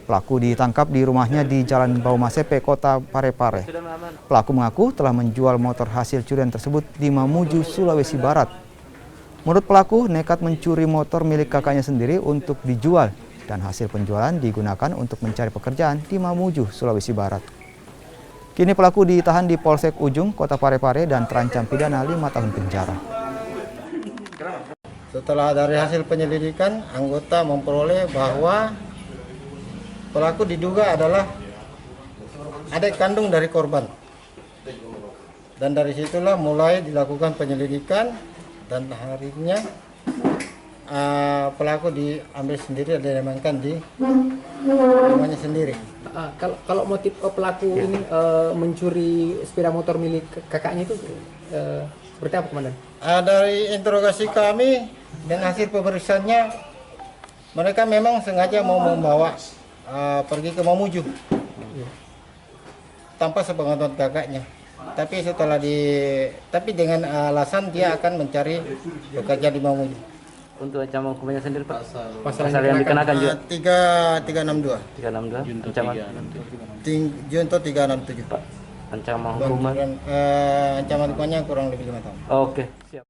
Pelaku ditangkap di rumahnya di Jalan Baumasepe, Kota Parepare. Pelaku mengaku telah menjual motor hasil curian tersebut di Mamuju, Sulawesi Barat. Menurut pelaku, nekat mencuri motor milik kakaknya sendiri untuk dijual dan hasil penjualan digunakan untuk mencari pekerjaan di Mamuju, Sulawesi Barat. Kini pelaku ditahan di Polsek Ujung, Kota Parepare dan terancam pidana 5 tahun penjara. Setelah dari hasil penyelidikan, anggota memperoleh bahwa pelaku diduga adalah adik kandung dari korban. Dan dari situlah mulai dilakukan penyelidikan dan harinya pelaku diambil sendiri dan diamankan di rumahnya sendiri. Kalau motif pelaku ini mencuri sepeda motor milik kakaknya itu seperti apa, Komandan? Dari interogasi kami dan hasil pemeriksaannya, mereka memang sengaja mau membawa pergi ke Mamuju tanpa sepengetahuan kakaknya. Tapi dengan alasan dia akan mencari pekerjaan di Mamuju. Untuk ancaman hukumnya sendiri, Pak? Pasal yang dikenakan juga? 362. 362. Ancaman Junto 367. Pak, ancaman hukuman? Ancaman hukumannya kurang lebih 5 tahun. Oke, siap.